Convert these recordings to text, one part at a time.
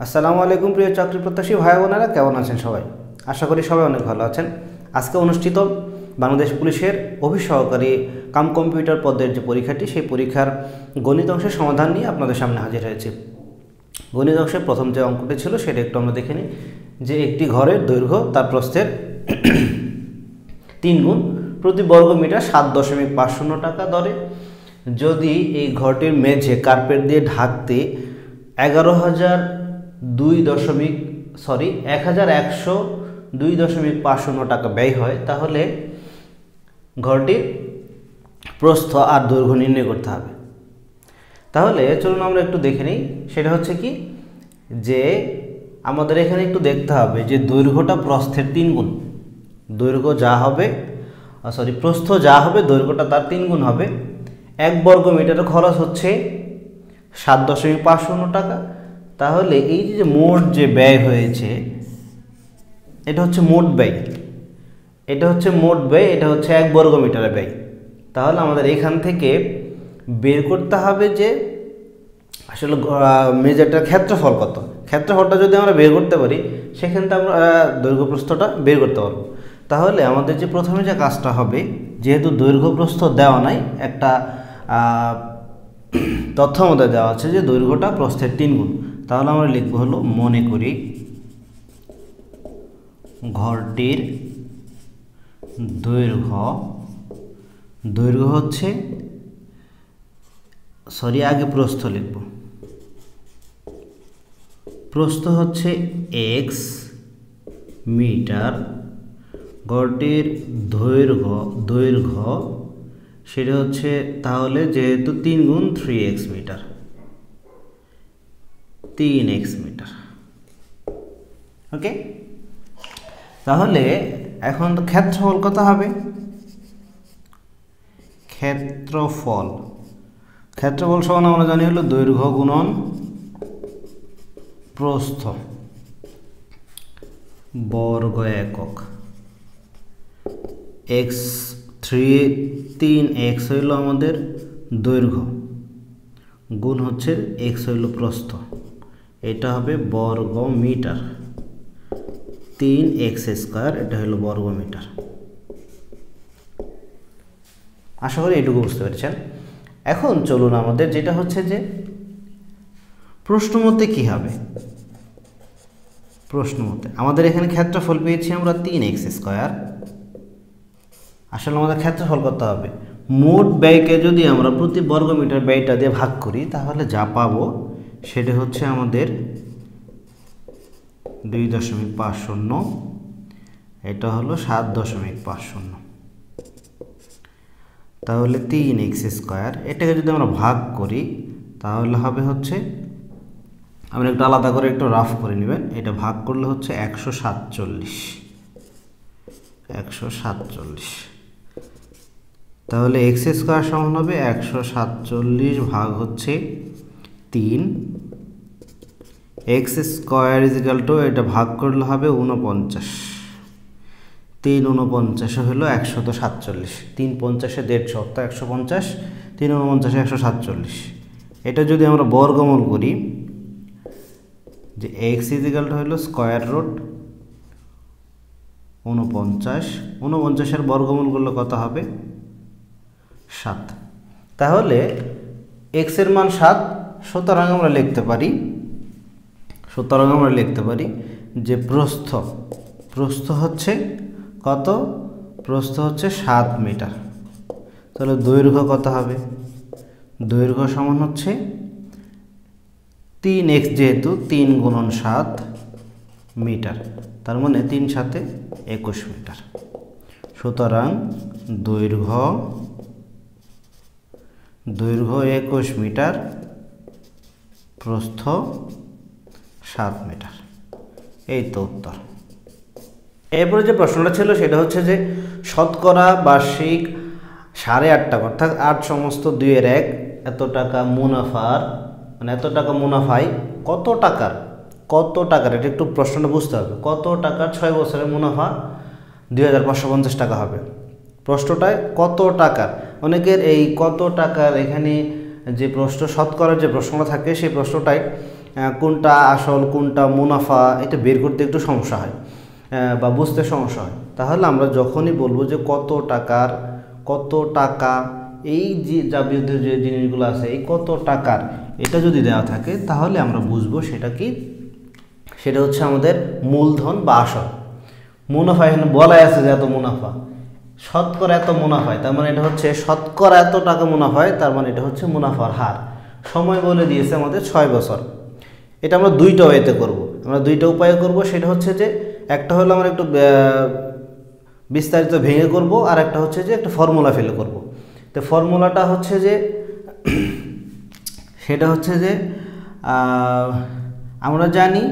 আসসালামু আলাইকুম প্রিয় চাকরি প্রত্যাশী ভাই বোনেরা, কেমন আছেন সবাই? আশা করি সবাই অনেক ভালো আছেন। আজকে অনুষ্ঠিত বাংলাদেশ পুলিশের অফিস সহকারী কাম কম্পিউটার পদের যে পরীক্ষাটি, সেই পরীক্ষার গণিত অংশের সমাধান নিয়ে আপনাদের সামনে হাজির হয়েছে। গণিত অংশের প্রথম যে অঙ্কটি ছিল সেটা একটু আমরা দেখে নিই। যে একটি ঘরের দৈর্ঘ্য তার প্রস্থের 3 গুণ প্রতি বর্গ মিটার 7.50 টাকা দরে যদি এই ঘরটির মেঝে কার্পেট দিয়ে ঢাকতে 1102.50 টাকা ব্যয় হয়, তাহলে ঘরটির প্রস্থ আর দৈর্ঘ্য নির্ণয় করতে হবে। তাহলে চলুন আমরা একটু দেখে নিই। সেটা হচ্ছে কি, যে আমাদের এখানে একটু দেখতে হবে যে দৈর্ঘ্যটা প্রস্থের 3 গুণ। দৈর্ঘ্য যা হবে প্রস্থ যা হবে দৈর্ঘ্যটা তার 3 গুণ হবে। 1 বর্গ মিটারের খরচ হচ্ছে 7.50 টাকা। তাহলে এই যে মোট যে ব্যয় হয়েছে, এটা হচ্ছে মোট ব্যয়, এটা হচ্ছে 1 বর্গ মিটারের ব্যয়। তাহলে আমাদের এখান থেকে বের করতে হবে যে আসলে মেঝেটার ক্ষেত্রফল কত। ক্ষেত্রফলটা যদি আমরা বের করতে পারি, সেখান থেকে আমরা দৈর্ঘ্য প্রস্থটা বের করতে পারবো। তাহলে আমাদের যে প্রথমে যে কাজটা হবে, যেহেতু দৈর্ঘ্য প্রস্থ দেওয়া নাই, একটা তথ্য আমাদের দেওয়া আছে যে দৈর্ঘ্যটা প্রস্থের 3 গুণ। তাহলে আমরা লিখবো হলো, মনে করি ঘরটির দৈর্ঘ্য হচ্ছে আগে প্রস্থ লিখব। প্রস্থ হচ্ছে x মিটার, ঘরটির দৈর্ঘ্য সেটা হচ্ছে, তাহলে যেহেতু 3 গুণ 3x মিটার, 3x মিটার। ওকে, তাহলে এখন ক্ষেত্রফল কত হবে? ক্ষেত্রফল সমান আমরা জানি হলো দৈর্ঘ্য গুণন প্রস্থ বর্গ একক। x3 হইল আমাদের দৈর্ঘ্য, গুণ হচ্ছে x হইল প্রস্থ, এটা হবে বর্গ মিটার। 3x², এটা হলো বর্গ মিটার। আশা করি এটুকু বুঝতে পেরেছেন। এখন চলুন আমাদের যেটা হচ্ছে যে প্রশ্নমতে কি হবে। প্রশ্নমতে আমাদের এখানে ক্ষেত্রফল পেয়েছি আমরা 3x²। আসলে আমাদের ক্ষেত্রফল করতে হবে। মোট ব্যয়কে যদি আমরা প্রতি বর্গ মিটার ব্যয়টা দিয়ে ভাগ করি, তাহলে যা পাবো সেটা হচ্ছে আমাদের 2.50, এটা হলো 7.50। তাহলে 3x², এটাকে যদি আমরা ভাগ করি তাহলে হবে হচ্ছে, আমরা একটু আলাদা করে একটু রাফ করে নেবেন, এটা ভাগ করলে হচ্ছে 147। তাহলে x² সমান হবে 147 ভাগ হচ্ছে 3। x² এটা ভাগ করলে হবে 49। 3 49 হলো 147, 3 50 150, অর্থাৎ 150, 3 49 147। এটা যদি আমরা বর্গমূল করি, যে x হলো স্কয়ার রুট 49 এর বর্গমূল করলে কত হবে? 7। তাহলে x এর মান 7, সুতরাং আমরা লিখতে পারি যে প্রস্থ হচ্ছে কত? প্রস্থ হচ্ছে 7 মিটার। তাহলে দৈর্ঘ্য কত হবে? দৈর্ঘ্য সমান হচ্ছে 3x, যেহেতু 3 গুণন 7 মিটার, তার মানে 3 7 21 মিটার। সুতরাং দৈর্ঘ্য 21 মিটার, প্রস্থ 7 মিটার। এই তো উত্তর। এরপরে যে প্রশ্নটা ছিল সেটা হচ্ছে যে শতকরা বার্ষিক 8.5 টাকা, অর্থাৎ 8 সমস্ত 2 এর 1 এত টাকা মুনাফায় কত টাকার, এটা একটু প্রশ্নটা বুঝতে হবে। কত টাকার 6 বছরের মুনাফা 2550 টাকা হবে। প্রশ্নটায় কত টাকার, অনেকের এই কত টাকার এখানে যে প্রশ্ন শতকরার যে প্রশ্নটা থাকে, সেই প্রশ্নটায় কোনটা আসল কোনটা মুনাফা এটা বের করতে একটু সমস্যা হয় বা বুঝতে সমস্যা হয়। তাহলে আমরা যখনই বলবো যে কত টাকা এই যে যাবতীয় যে জিনিসগুলো আছে এই কত টাকার এটা যদি দেওয়া থাকে তাহলে আমরা বুঝবো সেটা কি, সেটা হচ্ছে আমাদের মূলধন বা আসল। মুনাফা এখানে বলাই আছে যে এত মুনাফা, শতকরা এত মুনাফায়, তার মানে এটা হচ্ছে শতকরা এত টাকা মুনাফায়, তার মানে এটা হচ্ছে মুনাফার হার। সময় বলে দিয়েছে আমাদের 6 বছর। এটা আমরা দুইটা ওয়েতে করব, আমরা দুইটা উপায়ে করব। সেটা হচ্ছে যে একটা হলো আমরা একটু বিস্তারিত ভেঙে করব, আর একটা হচ্ছে যে একটা ফর্মুলা ফেলে করব। তো ফর্মুলাটা হচ্ছে যে সেটা হচ্ছে যে আমরা জানি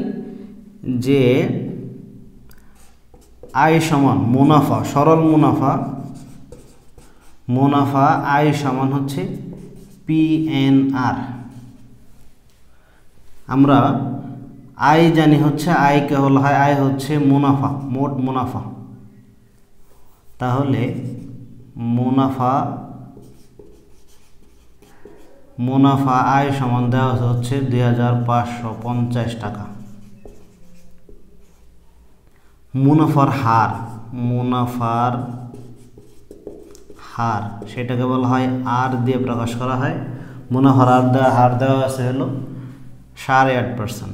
যে আয় সমান মুনাফা, সরল মুনাফা আয় সমান হচ্ছে PNR। আমরা আয় জানি হচ্ছে আয়কে বলা হয়, আয় হচ্ছে মুনাফা, মোট মুনাফা। তাহলে মুনাফা আয় সমান দেওয়া হচ্ছে 2550 টাকা। মুনাফার হার সেটাকে বলা হয় আর দিয়ে প্রকাশ করা হয়। মুনাফার হার দেওয়া আছে হলো 8.5%।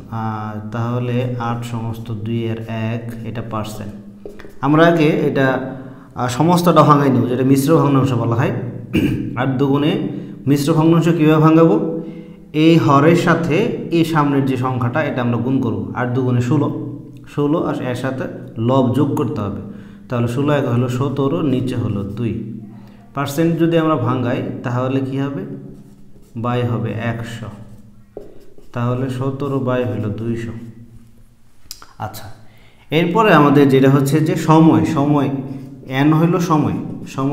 তাহলে 8 সমস্ত 2 এর 1, এটা পার্সেন্ট। আমরা আগে এটা সমস্তটা ভাঙাই নেব, যেটা মিশ্র ভগ্নাংশ বলা হয়। 8 দুগুণে মিশ্র ভগ্নাংশ কীভাবে ভাঙাবো, এই হরের সাথে এই সামনের যে সংখ্যাটা এটা আমরা গুণ করব। 8 দুগুণে 16 আর এর সাথে লব যোগ করতে হবে। তাহলে 16 1 হলো 17, নিচে হলো 2। পার্সেন্ট যদি আমরা ভাঙাই তাহলে কি হবে, বাই হবে 100। তাহলে 17 বাই হলো 200। আচ্ছা, এরপরে আমাদের যেটা হচ্ছে যে সময় n হইলো সময়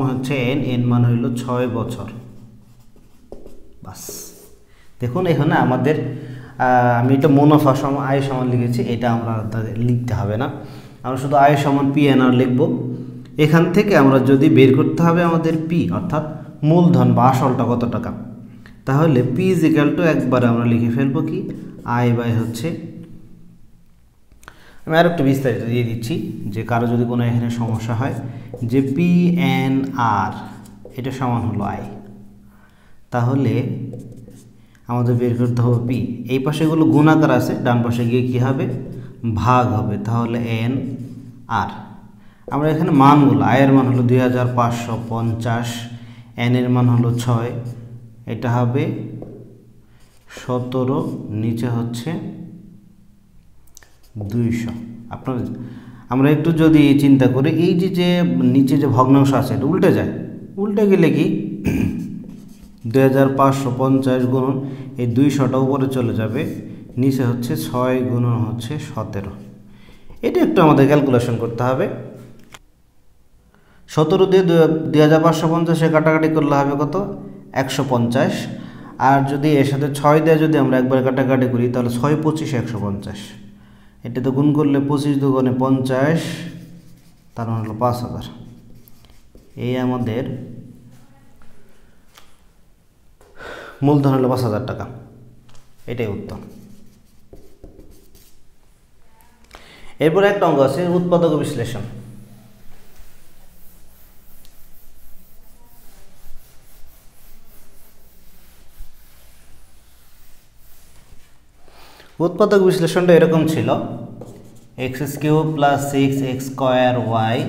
হচ্ছে n মান হইলো 6 বছর। বাস, দেখুন এখানে আমাদের আমি এটা মুনাফা সমান আয় সমান লিখেছি, এটা আমরা লিখতে হবে না, আমরা শুধু আয় সমান PNR লিখব। এখান থেকে আমরা যদি বের করতে হবে আমাদের P অর্থাৎ মূলধন বা আসলটা কত টাকা, তাহলে P একবারে আমরা লিখে ফেলবো কি, আয় বাই হচ্ছে, আমি আর একটু বিস্তারিত দিয়ে দিচ্ছি যে কারো যদি কোনো এখানে সমস্যা হয়, যে PNR এটা সমান হলো আয়। তাহলে আমাদের বের করতে হবে P, এই পাশে এগুলো গুণাকার আছে, ডান পাশে গিয়ে কী হবে, ভাগ হবে। তাহলে NR, আমরা এখানে মানগুলো, আয়ের মান হলো 2550, n এর মান হলো 6, এটা হবে 17, নিচে হচ্ছে 200। আমরা একটু যদি চিন্তা করি, এই যে নিচে যে ভগ্নাংশ আছে এটা উল্টে গেলে কি 2550 গুণন এই 200টা উপরে চলে যাবে, নিচে হচ্ছে 6 গুণন হচ্ছে 17। এটা একটু আমাদের ক্যালকুলেশন করতে হবে। 17 দিয়ে 2550 কাটাকাটি করলে হবে কত, 150। আর যদি এর সাথে 6 দিয়ে যদি আমরা একবার কাটাকাটি করি তাহলে 6 25 150। এটাতে গুণ করলে 25 দুগুণে 50, তার মানে হলো 5000। এই আমাদের মূলধন হলো 5000 টাকা, এটাই উত্তর। এরপরে একটা অঙ্ক আছে উৎপাদক বিশ্লেষণ। উৎপাদক বিশ্লেষণটা এরকম ছিল, x³ + 6x²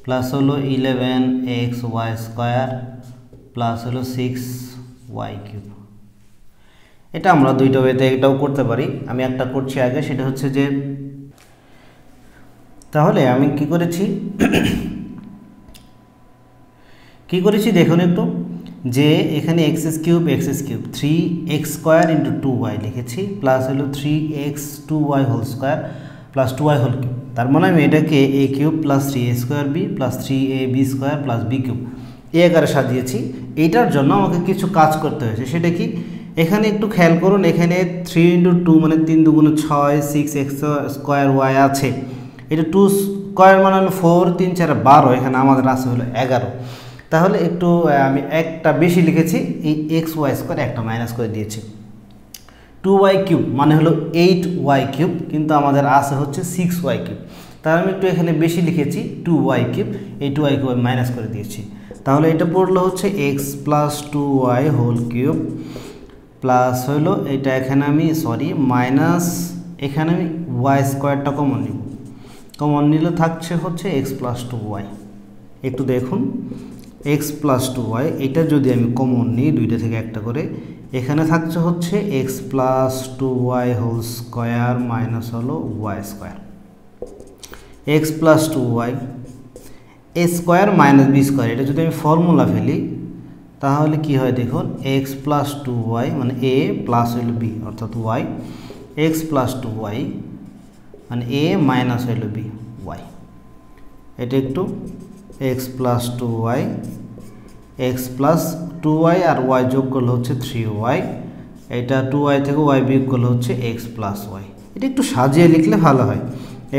প্লাস হলো 11xy² প্লাস হলো 6y³। এটা আমরা দুইটা ওয়েতে এটাও করতে পারি, আমি একটা করছি আগে, সেটা হচ্ছে যে, তাহলে আমি কি করেছি দেখুন একটু, যে এখানে x³ 3x² × 2y লিখেছি, প্লাস হলো 3x2y² প্লাস 2y³। তার মানে আমি এটাকে a³ + 3a² b plus 3ab² plus b³ এই আকারে সাজিয়েছি। এইটার জন্য আমাকে কিছু কাজ করতে হয়েছে, সেটা কি, এখানে একটু খেয়াল করুন, এখানে 3 × 2 মানে 3 দুগুণে 6, 6x² আছে, এটা 2² মানে হলো 4, 3 4 12, এখানে আমাদের আছে হলো 11। তাহলে একটু আমি একটা বেশি লিখেছি, এই এক্স ওয়াই স্কোয়ার একটা মাইনাস করে দিয়েছি। 2y কিউব মানে হলো 8y কিউব, কিন্তু আমাদের আছে হচ্ছে 6y কিউব, তাহলে আমি একটু এখানে বেশি লিখেছি 2y কিউব, এই 2y কিউব আমি মাইনাস করে দিয়েছি। তাহলে এটা পড়লো হচ্ছে x plus 2y whole cube plus হলো এটা এখানে আমি মাইনাস, এখানে আমি ওয়াই স্কোয়ারটা কমন নিব, কমন নিলে থাকছে হচ্ছে এক্স প্লাস 2y। একটু দেখুন, এক্স প্লাস 2y এটা যদি আমি কমন নিই দুইটা থেকে একটা করে, এখানে থাকছে হচ্ছে x plus 2y whole square minus হলো y square. X plus 2y এ স্কোয়ার মাইনাস বি স্কোয়ার, এটা যদি আমি ফর্মুলা ফেলি তাহলে কি হয় দেখুন, এক্স প্লাস 2y মানে এ প্লাস হইল বি অর্থাৎ ওয়াই, এক্স প্লাস 2y মানে এ মাইনাস হইল বি ওয়াই। এটা একটু x plus 2y, x plus 2y আর ওয়াই যোগ করলে হচ্ছে 3y, এটা 2y থেকে ওয়াই বিয়োগ করলে হচ্ছে এক্স প্লাস ওয়াই। এটা একটু সাজিয়ে লিখলে ভালো হয়,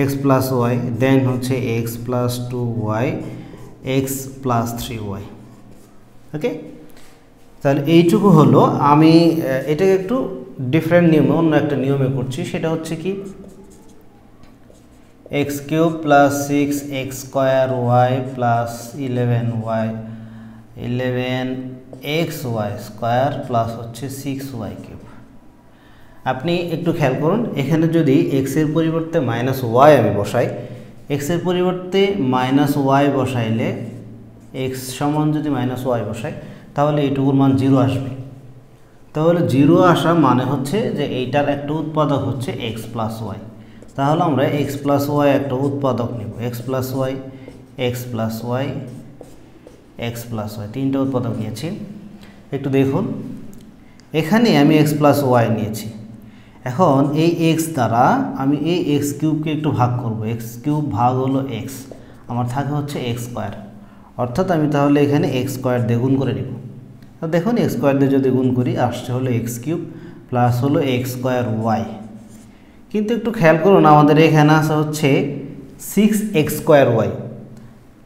এক্স প্লাস ওয়াই দেন হচ্ছে x plus 2y x plus 3y। ওকে, তাহলে এইটুকু হলো। আমি এটাকে একটু ডিফারেন্ট নিয়মে, অন্য একটা নিয়মে করছি, সেটা হচ্ছে কি x cube plus 6x square y plus 11xy square plus হচ্ছে 6y কিউব। আপনি একটু খেয়াল করুন, এখানে যদি এক্সের পরিবর্তে মাইনাস ওয়াই আমি বসাই, এক্সের পরিবর্তে মাইনাস ওয়াই বসাইলে এক্স সমান যদি মাইনাস ওয়াই বসাই তাহলে এইটুকুর মান 0 আসবে। তাহলে 0 আসা মানে হচ্ছে যে এইটার একটা উৎপাদক হচ্ছে এক্স প্লাস ওয়াই। তাহলে আমরা এক্স প্লাস ওয়াই একটা উৎপাদক নেব, x plus y, x plus y, x plus y, তিনটা উৎপাদক নিয়েছি। একটু দেখুন, এখানে আমি এক্স প্লাস ওয়াই নিয়েছি, এখন এই এক্স দ্বারা আমি এই এক্স কিউবকে একটু ভাগ করব, এক্স কিউব ভাগ হলো এক্স, আমার থাকে হচ্ছে এক্স স্কোয়ার, অর্থাৎ আমি তাহলে এখানে এক্স স্কোয়ার দিয়ে গুণ করে নিব। তো দেখুন এক্স স্কোয়ার দিয়ে যদি গুণ করি আসছে হলো এক্স কিউব প্লাস হলো এক্স স্কোয়ার ওয়াই। কিন্তু একটু খেয়াল করুন, আমাদের এখানে আসা হচ্ছে 6x স্কোয়ার ওয়াই,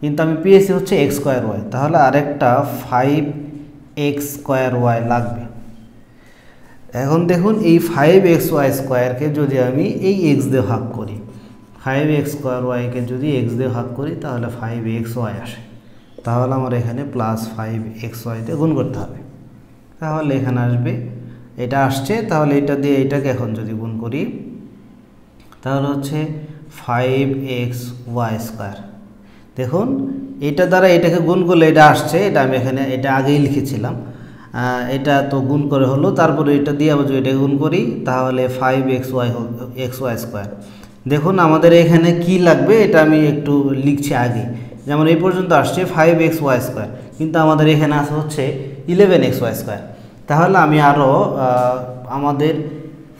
কিন্তু আমি পেয়েছি হচ্ছে এক্স স্কোয়ার ওয়াই, তাহলে আরেকটা 5x স্কোয়ার ওয়াই লাগবে। এখন দেখুন এই 5xy স্কোয়ারকে যদি আমি এই এক্স দিয়ে ভাগ করি, 5x স্কোয়ার ওয়াইকে যদি এক্স দিয়ে ভাগ করি তাহলে 5xy আসে, তাহলে আমার এখানে প্লাস 5xy দিয়ে গুণ করতে হবে, তাহলে এখানে আসবে, এটা আসছে, তাহলে এটা দিয়ে এটাকে এখন যদি গুণ করি তাহলে হচ্ছে 5xy স্কোয়ার। দেখুন এটা দ্বারা এটাকে গুণ করলে এটা আসছে, এটা আমি এখানে এটা আগেই লিখেছিলাম, এটা তো গুণ করে হলো, তারপরে এটা দিয়ে আবার যদি এটা গুণ করি তাহলে 5xy স্কোয়ার। দেখুন আমাদের এখানে কি লাগবে এটা আমি একটু লিখছি আগে, যেমন এই পর্যন্ত আসছে 5xy স্কোয়ার, কিন্তু আমাদের এখানে আসে হচ্ছে 11xy স্কোয়ার, তাহলে আমি আরও আমাদের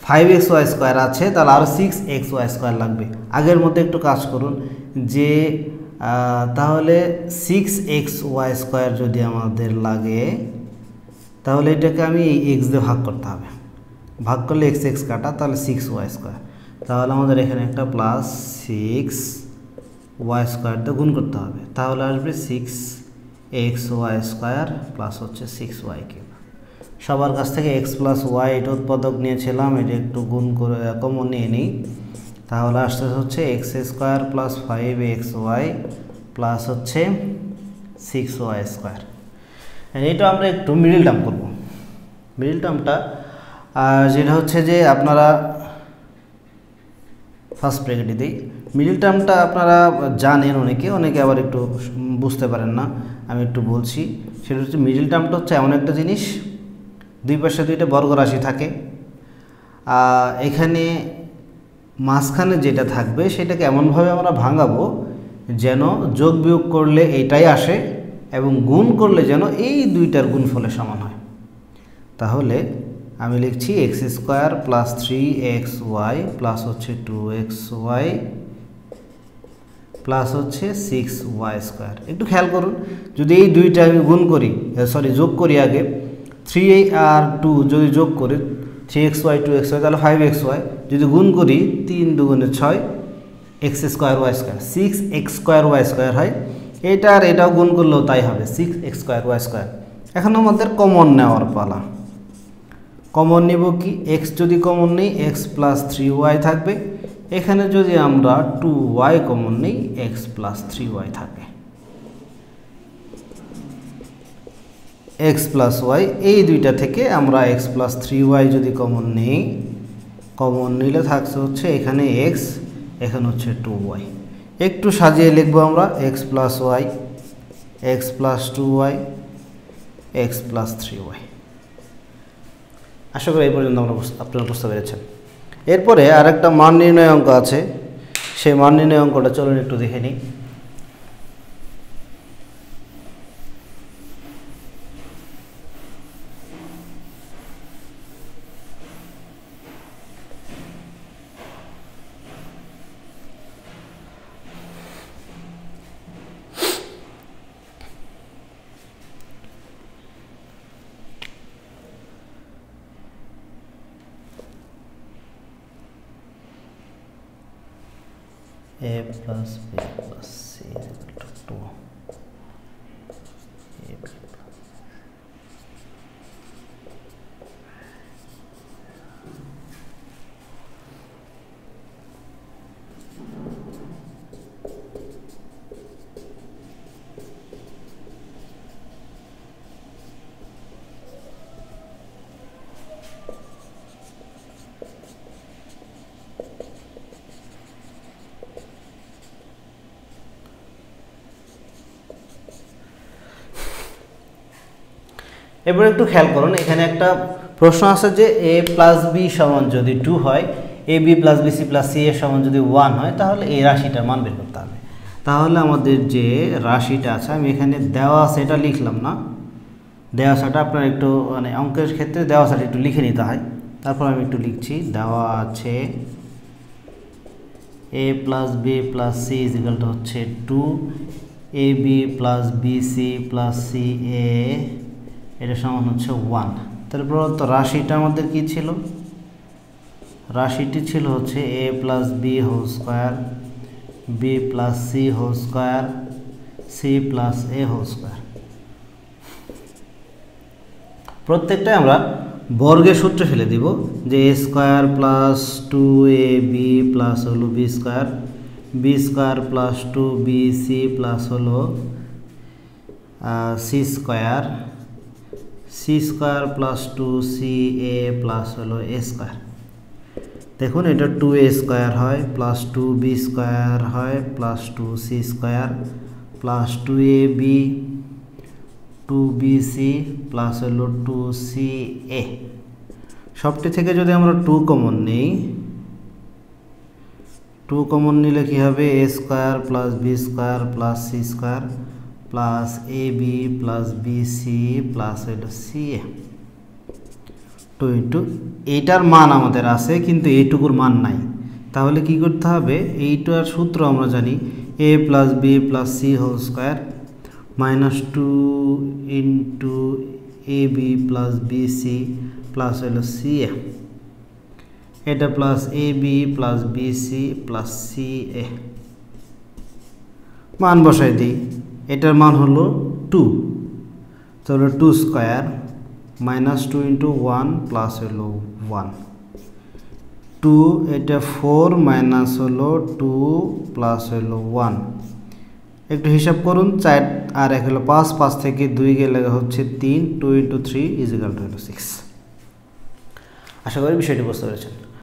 5xy স্কোয়ার আছে, তাহলে আরও 6xy স্কোয়ার লাগবে। আগের মতো একটু কাজ করুন যে তাহলে 6xy স্কোয়ার যদি আমাদের লাগে তাহলে এটাকে আমি এই এক্স দিয়ে ভাগ করতে হবে, ভাগ করলে এক্স এক্স কাটা, তাহলে 6y স্কোয়ার, তাহলে আমাদের এখানে একটা প্লাস 6y স্কোয়ার দিয়ে গুণ করতে হবে, তাহলে আসবে 6xy স্কোয়ার প্লাস হচ্ছে 6y কিউব। সবার কাছ থেকে এক্স প্লাস ওয়াই এটা উৎপাদক নিয়েছিলাম, এটা একটু গুণ করে কমন নিয়ে নিই, তাহলে আসতে হচ্ছে x square plus 5xy plus হচ্ছে 6y স্কোয়ার। এটা আমরা একটু মিডিল টার্ম করব, মিডিল টার্মটা যেটা হচ্ছে যে আপনারা ফার্স্ট ব্র্যাকেটে দিই, মিডিল টার্মটা আপনারা জানেন, অনেকে আবার একটু বুঝতে পারেন না, আমি একটু বলছি। সেটা হচ্ছে মিডিল টার্মটা হচ্ছে এমন একটা জিনিস, দুই পাশে দুইটা বর্গ রাশি থাকে, এখানে মাঝখানে যেটা থাকবে সেটাকে এমনভাবে আমরা ভাঙাবো যেন যোগ বিয়োগ করলে এইটাই আসে এবং গুণ করলে যেন এই দুইটার গুণফলের সমান হয়। তাহলে আমি লিখছি x square plus 3xy plus হচ্ছে 2xy প্লাস হচ্ছে 6y স্কোয়ার। একটু খেয়াল করুন, যদি এই দুইটা আমি গুণ করি, যোগ করি আগে, 3 আর 2 যদি যোগ করি 3xy 2xy তাহলে 5xy, যদি গুণ করি 3 2 গুণে 6 x square y square, 6x square y square হয়, এটা আর এটাও গুণ করলেও তাই হবে 6x² y²। এখন আমাদের কমন নেওয়ার পালা। কমন নিব কি, x যদি কমন নেই x + 3y থাকবে, এখানে যদি আমরা 2y কমন নেই x + 3y থাকবে। x + y এই দুইটা থেকে আমরা x + 3y যদি কমন নেই, কমন নিলে থাকছে হচ্ছে এখানে x, এখানে হচ্ছে 2y। একটু সাজিয়ে লিখবো আমরা x + y, x + 2y, x + 3y। আশা করি এই পর্যন্ত আপনারা বুঝতে পেরেছেন। এরপরে আরেকটা মান নির্ণয় অঙ্ক আছে, সেই মান নির্ণয় অঙ্কটা চলুন একটু দেখে নিই। a plus b plus c is equal to 2 ab plus এবার একটু খেয়াল করুন, এখানে একটা প্রশ্ন আছে যে a + b সমান যদি 2 হয়, ab + bc + ca সমান যদি 1 হয়, তাহলে এই রাশিটার মান বের করতে হবে। তাহলে আমাদের যে রাশিটা আছে, আমি এখানে দেওয়া আছে এটা লিখলাম না, দেওয়া আছেটা আপনার একটু মানে অঙ্কের ক্ষেত্রে দেওয়া আছে একটু লিখে নিতে হয়। তারপর আমি একটু লিখছি, দেওয়া আছে a + b + c = হচ্ছে 2 ab + bc + ca এটা সমান হচ্ছে 1। তারপর তো রাশিটা আমাদের কি ছিল, রাশিটি ছিল হচ্ছে a + b² b + c² c + a²। প্রত্যেকটাই আমরা বর্গের সূত্রে ফেলে দিব, যে a² + 2ab প্লাস হলো b², b² + 2bc প্লাস হলো c², c² + 2ca প্লাস হলো a²। দেখুন এটা 2a² হয় প্লাস 2b² হয় plus 2c² plus 2ab 2bc plus হলো 2ca। সবটি থেকে যদি আমরা 2 কমন নিই, 2 কমন নিলে কি হবে, a² + b² plus c² plus ab plus bc plus হলো ca। 2 ইন্টু এইটার মান আমাদের আছে কিন্তু এইটুকুর মান নাই, তাহলে কি করতে হবে, এইটার সূত্র আমরা জানি a + b + c² minus 2 into ab + bc plus হলো ca, এটা plus ab plus bc plus ca। মান বসাই দিই, এটার মান হলো 2, তাহলে 2² মাইনাস 2 ইন্টু 1 প্লাস হলো 1, 2 এটা 4 মাইনাস হলো 2 প্লাস হলো 1। একটু হিসাব করুন, 4 আর 1 হলো 5, 5 থেকে 2 গেলে হচ্ছে 3, 2 ইন্টু 3 = 6। আশা করি বিষয়টি বুঝতে পেরেছেন।